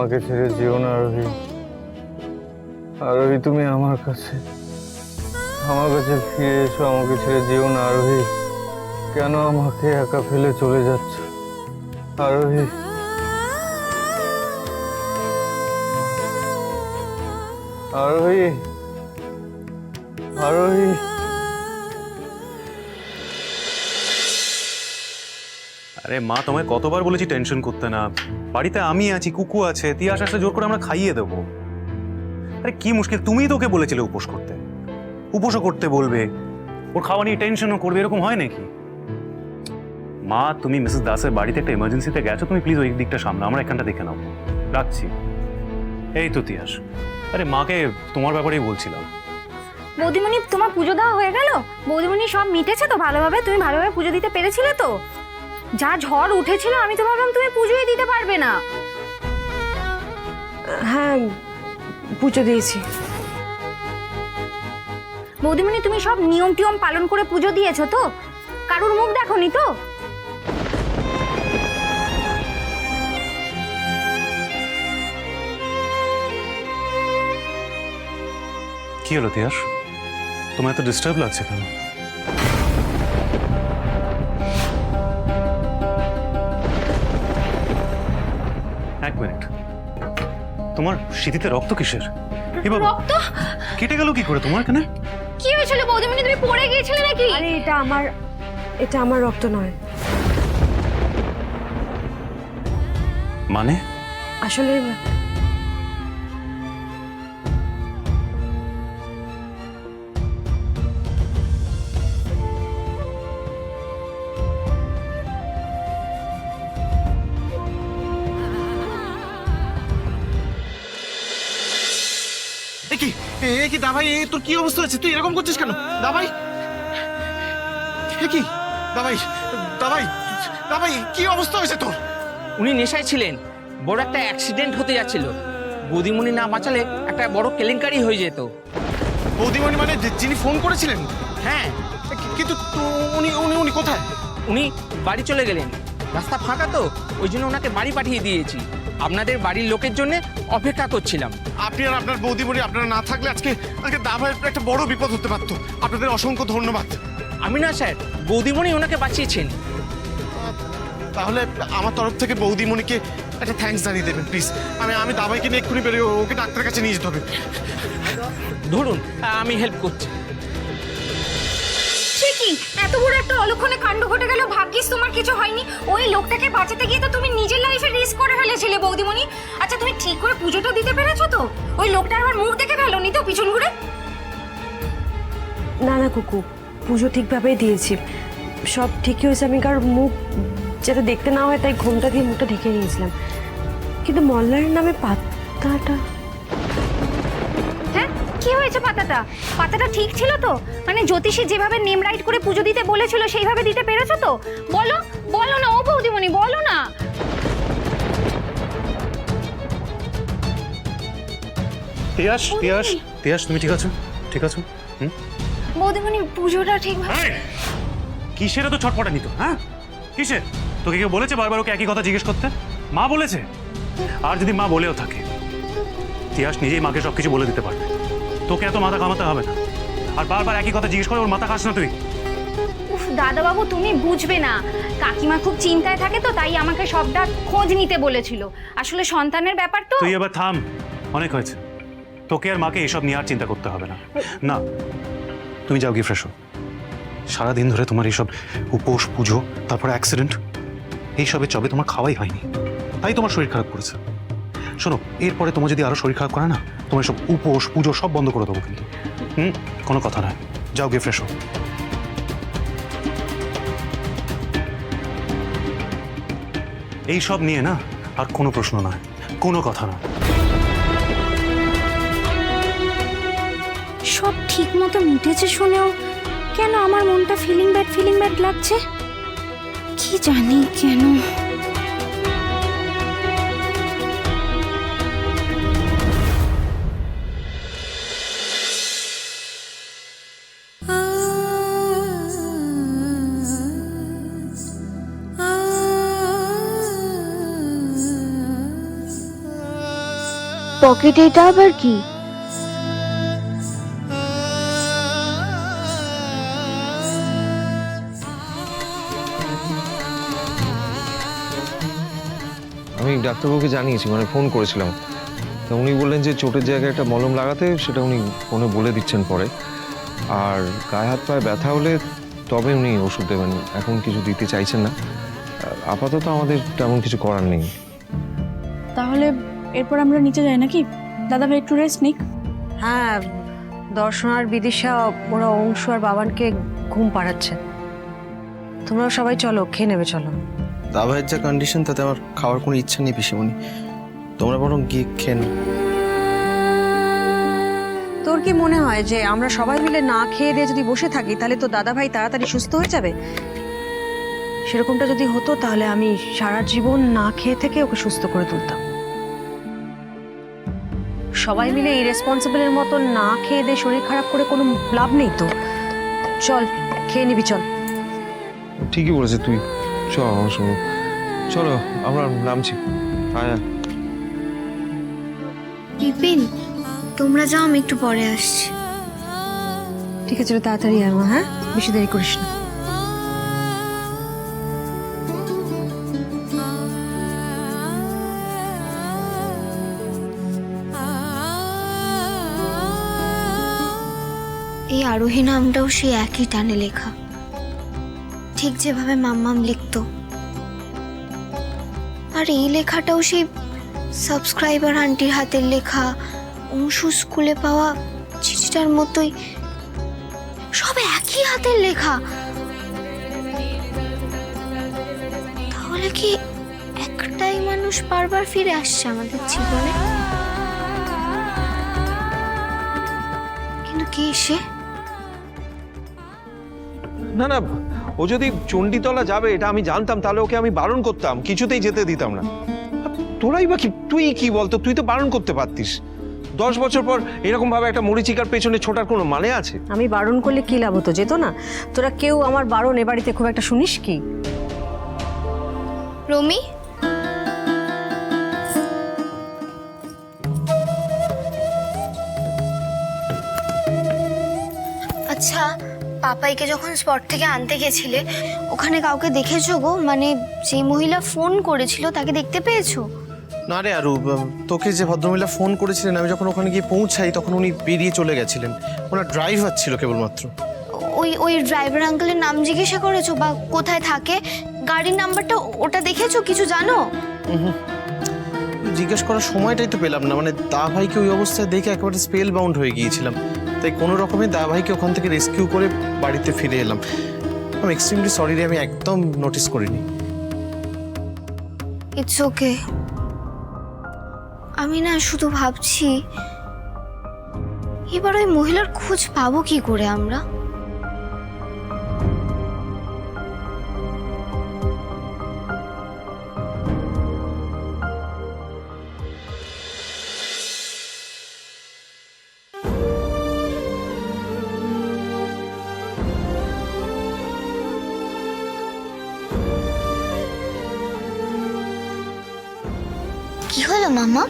আমাকে ছেড়ে যেও না আরোহী। আরোহী তুমি আমার কাছে ফিরে এসো, আমাকে ছেড়ে যেও না আরোহী। কেন আমাকে একা ফেলে চলে যাচ্ছ আরোহী? আরোহী, আরোহী। আরে মা, তোমায় কতবার বলেছি টেনশন করতে না। বাড়িতে আমি আছি, কুকু আছে, তিয়াস আসলে জোর করে আমরা খাইয়ে দেবো। আরে কি মুশকিল, তুমিই তো ওকে বলেছিলে উপোস করতে। উপোসও করতে বলবে, ওর খাওয়া নিয়ে টেনশনও করবে, এরকম হয় নাকি? মা, তুমি মিসেস দাসের বাড়িতে একটা এমার্জেন্সিতে গেছো, তুমি প্লিজ ওই দিকটা সামলাও, আমরা এখানটা দেখে নাও। রাখছি। এই তো তিয়াস, আরে মাকে তোমার ব্যাপারেই বলছিলাম। বৌদিমণি, তোমার পুজো দেওয়া হয়ে গেল? বৌদিমণি সব মিটেছে তো ভালোভাবে? তুমি ভালোভাবে পুজো দিতে পেরেছিলে তো? যা ঝড় উঠেছিল আমি তো ভাবলাম তুমি পুজোই দিতে পারবে না। হ্যাঁ, পুজো দিয়েছি। বৌদিমণি, তুমি সব নিয়ম টিয়ম পালন করে পুজো দিয়েছো তো? কারুর মুখ দেখোনি তো? কি হলো তিয়াস, তোমার এত ডিস্টার্ব লাগছে কেন? এক মিনিট, তোমার শীতিতে রক্ত কিসের? রক্ত? কেটে গেল কি করে তোমার? কেন? কি হয়েছিল বৌদিমণি? তুমি পড়ে গিয়েছিলে নাকি? আরে এটা আমার রক্ত নয়। মানে? আসলে কি দাভাই, তোর কি অবস্থা হচ্ছে? তুই এরকম করছিস কেন দাভাই? কি দাভাই, দাভাই, দাভাই, কি অবস্থা হয়েছে তোর? উনি নেশায় ছিলেন, বড় একটা অ্যাক্সিডেন্ট হতে যাচ্ছিল। বৌদিমণি না বাঁচালে একটা বড় কেলেঙ্কারি হয়ে যেত। বৌদিমণি মানে যিনি ফোন করেছিলেন? হ্যাঁ, কিন্তু উনি উনি উনি কোথায়? উনি বাড়ি চলে গেলেন। রাস্তা ফাঁকা তো, ওই জন্য ওনাকে বাড়ি পাঠিয়ে দিয়েছি। আপনাদের বাড়ির লোকের জন্য অপেক্ষা করছিলাম। আপনি আর আপনার বৌদিমণি আপনারা না থাকলে আজকে দাভাইয়ের একটা বড় বিপদ হতে পারতো। আপনাদের অসংখ্য ধন্যবাদ। আমি না স্যার, বৌদিমণি ওনাকে বাঁচিয়েছেন। তাহলে আমার তরফ থেকে বৌদিমণিকে একটা থ্যাঙ্কস জানিয়ে দেবেন প্লিজ। আমি দাভাইকে নিয়ে এক্ষুনি বেরোই, ওকে ডাক্তারের কাছে নিয়ে যেতে হবে। ধরুন, আমি হেল্প করছি। সে কি, এত বড় একটা অলক্ষণে কাণ্ড ঘটে গেল, ভাগ্যিস তোমার কিছু হয়নি। ওই লোকটাকে বাঁচাতে গিয়ে তো তুমি নিজের লাইফে রিস্ক করে ফেলেছিলে বৌদিমণি। আচ্ছা, তুমি ঠিক করে পুজোটা দিতে পেরেছো তো? ওই লোকটার আবার মুখ দেখে ফেলোনি তো পিছন ঘুরে? না না কুকু, পুজো ঠিকভাবেই দিয়েছি, সব ঠিকই হয়েছে। আমি কার মুখ যাতে দেখতে না হয় তাই ঘোমটা দিয়ে মুখটা ঢেকে নিয়েছিলাম। কিন্তু মল্লারের নামে পাতাটা, হ্যাঁ, কি হয়েছে? পাতাটা ঠিক ছিল তো? মানে জ্যোতিষী যেভাবে নেম রাইট করে পুজো দিতে বলেছিল সেইভাবে দিতে পেরেছো তো? বলো, বলো না ও বৌদিমণি, বলো না। তিয়াস, তিয়াস, তিয়াস, তুমি ঠিক আছো? ঠিক আছো? বৌদিমণি, পুজোটা ঠিকভাবে... কিসের তো ছটপটানি তো? হ্যাঁ, কিসের? তোকে কেউ বলেছে বারবার ওকে একই কথা জিজ্ঞেস করতে? মা বলেছে? আর যদি মা বলেও থাকে, তিয়াস নিজেই মাকে সবকিছু বলে দিতে পারবে। তোকে এত মাথা ঘামাতে হবে না। আর বারবার একই কথা জিজ্ঞেস করে ওর মাথা খাস না তুই। উফ দাদাবাবু, তুমি বুঝবে না। কাকিমা খুব চিন্তায় থাকে তো, তাই আমাকে সবটা খোঁজ নিতে বলেছিল। আসলে সন্তানের ব্যাপার তো। তুই এবার থাম, অনেক হয়েছে। তোকে আর মাকে এসব নিয়ে আর চিন্তা করতে হবে না। না, তুমি যাও গিয়ে ফ্রেশ হও। সারাদিন ধরে তোমার এইসব উপোস, পুজো, তারপরে অ্যাক্সিডেন্ট, এইসবের চবে তোমার খাওয়াই হয়নি, তাই তোমার শরীর খারাপ করেছে। শোনো, এরপরে তোমার যদি আরো শরীর খারাপ করে না, তোমার সব উপোস, পুজো সব বন্ধ করে দেবো কিন্তু। কোনো কথা নয়, যাও গিয়ে ফ্রেশ হও। এইসব নিয়ে না আর কোনো প্রশ্ন নয়, কোনো কথা না। সব ঠিক মতো মিটেছে শুনেও কেন আমার মনটা ফিলিং ব্যাড লাগছে? কি জানি কেন। পকেটে এটা আবার কি? আমি ডাক্তারবাবুকে জানিয়েছি, মানে ফোন করেছিলাম। তা উনি বললেন যে চোটের জায়গায় একটা মলম লাগাতে, সেটা উনি ফোনে বলে দিচ্ছেন পরে। আর গায়ে হাত পায়ে ব্যথা হলে তবে উনি ওষুধ দেবেন, এখন কিছু দিতে চাইছেন না। আপাতত আমাদের তেমন কিছু করার নেই। তাহলে এরপর আমরা নিচে যাই নাকি? দাদা ভাই একটু রেস্ট নিক। হ্যাঁ, দর্শন আর বিদিশা ওরা অংশু আর বাবানকে ঘুম পাড়াচ্ছে। তোমরা সবাই চলো, খেয়ে নেবে চলো। দাবাইয়ের যা কন্ডিশন, তাতে আমার খাওয়ার কোনো ইচ্ছা নেই পিসিমণি। তোমরা বরং গিয়ে খেয়ে নাও। তোর কি মনে হয় যে আমরা সবাই মিলে না খেয়ে দিয়ে যদি বসে থাকি তাহলে তো দাদা ভাই তাড়াতাড়ি সুস্থ হয়ে যাবে? সেরকমটা যদি হতো তাহলে আমি সারা জীবন না খেয়ে থেকে ওকে সুস্থ করে তুলতাম। সবাই মিলে ইরেসপন্সিবলের মতো না খেয়ে দিয়ে শরীর খারাপ করে কোনো লাভ নেই তো। চল খেয়ে নিবি, চল। ঠিকই বলেছে তুই, চল আমার সঙ্গে। চলো আমরা নামছি। আয়া বিপিন, তোমরা যাও, আমি একটু পরে আসছি। ঠিক আছে, তাড়াতাড়ি আয় মা, হ্যাঁ? বেশি দেরি করিস না। এই আরোহী নামটাও সেই একই টানে লেখা, ঠিক যেভাবে মাম্মাম লিখতো। আর এই লেখাটাও সেই সাবস্ক্রাইবার আন্টির হাতের লেখা, অংশু স্কুলে পাওয়া চিঠিটার মতোই, সব একই হাতের লেখা। তাহলে কি একটাই মানুষ বারবার ফিরে আসছে আমাদের জীবনে? কিন্তু কে সে? না না, ও যদি চণ্ডীতলা যাবে এটা আমি জানতাম, তাহলে ওকে আমি বারণ করতাম, কিছুতেই যেতে দিতাম না। তোরাই বা কি, তুই কি বলতো, তুই তো বারণ করতে পারতিস। 10 বছর পর এরকম ভাবে একটা মরিচিকার পেছনে ছোটার কোনো মানে আছে? আমি বারণ করলে কি লাভ হতো, যেত না? তোরা কেউ আমার বারণ এ বাড়িতে খুব একটা শুনিস কি? রমি, আচ্ছা, পাপাইকে যখন স্পট থেকে আনতে গেছিলে ওখানে কাউকে দেখেছো গো? মানে যে মহিলা ফোন করেছিল তাকে দেখতে পেয়েছো? না রে আরু, তোকে যে ভদ্রমহিলা ফোন করেছিলেন, আমি যখন ওখানে গিয়ে পৌঁছাই তখন উনি বেরিয়ে চলে গেছিলেন। ওনার ড্রাইভার ছিল কেবলমাত্র। ওই ড্রাইভার আঙ্কেলের নাম জিজ্ঞাসা করেছো বা কোথায় থাকে, গাড়ির নাম্বারটা ওটা দেখেছো, কিছু জানো? জিজ্ঞেস করার সময়টাই তো পেলাম না। মানে দা ভাইকে ওই অবস্থায় দেখে একেবারে স্পেল বাউন্ড হয়ে গিয়েছিলাম। তাই কোনো রকমে দা ভাইকে ওখান থেকে রেস্কিউ করে বাড়িতে ফিরে এলাম। আমি এক্সট্রিমলি সরি রে, আমি একদম নোটিস করিনি। It's okay. আমি না শুধু ভাবছি এবার ওই মহিলার খোঁজ পাবো কি করে আমরা? কি হলো মামা,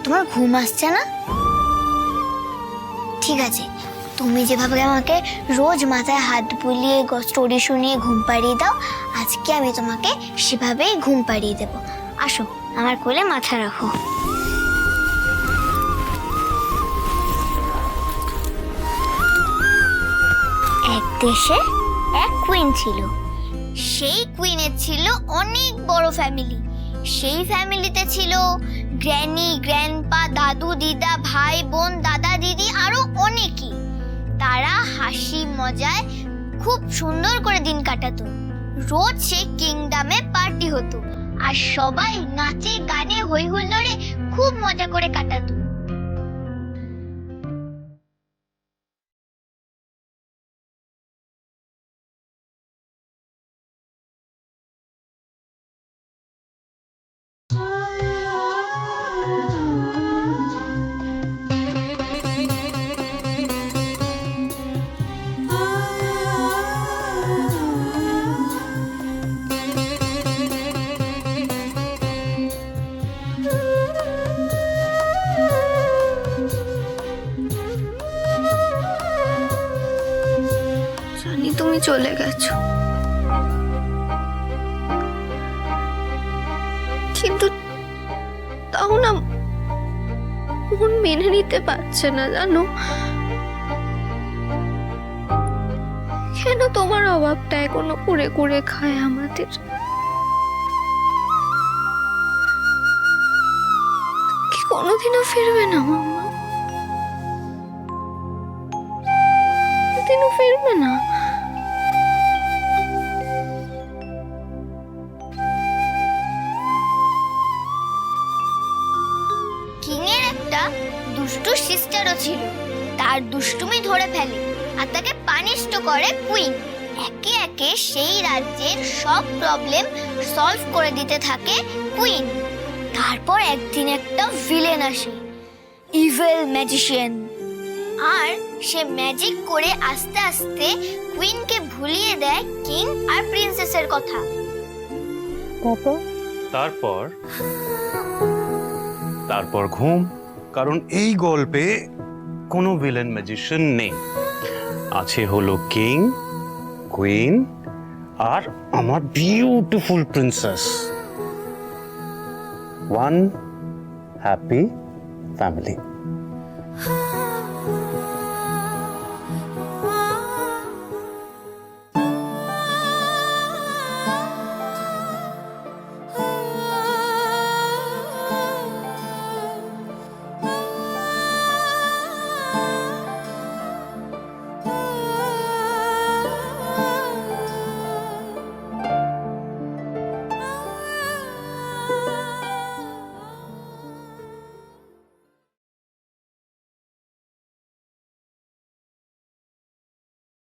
তোমার ঘুম আসছে না? ঠিক আছে, তুমি যেভাবে আমাকে রোজ মাথায় হাত বুলিয়ে স্টোরি শুনিয়ে ঘুম পাড়িয়ে দাও, আজকে আমি তোমাকে সেভাবেই ঘুম পাড়িয়ে দেব। আসো, আমার কোলে মাথা রাখো। এক দেশে এক কুইন ছিল। সেই কুইনের ছিল অনেক বড় ফ্যামিলি। সেই ফ্যামিলিতে ছিল গ্র্যানি, গ্র্যান্ডপা, দাদু, দিদা, ভাই বোন, দাদা, দিদি, আরো অনেকে। তারা হাসি মজায় খুব সুন্দর করে দিন কাটাতো। রোজ সেই কিংডমে পার্টি হতো আর সবাই নাচে গানে হই হুল্লোড়ে খুব মজা করে কাটাতো। জানি তুমি চলে গেছো, কিন্তু তাও না মন মেনে নিতে পারছে না, জানো? কেন তোমার অভাবটা এখনো করে করে খায় আমাদের? কি কোনোদিনও ফিরবে না মাম্মা? কোনোদিনও ফিরবে না? কিং এর একটা দুষ্টু সিস্টারও ছিল। তার দুষ্টুমি ধরে ফেলে আর তাকে পানিশড করে কুইন। একে একে সেই রাজ্যের সব প্রবলেম সলভ করে দিতে থাকে কুইন। তারপর একদিন একটা ভিলেন আসে, ইভিল ম্যাজিশিয়ান, আর সে ম্যাজিক করে আস্তে আস্তে কুইনকে ভুলিয়ে দেয় কিং আর প্রিন্সেসের কথা। তারপর ঘুম, কারণ এই গল্পে কোনো ভিলেন ম্যাজিশিয়ান নেই, আছে হলো কিং, কুইন আর আমার beautiful princess. One happy family.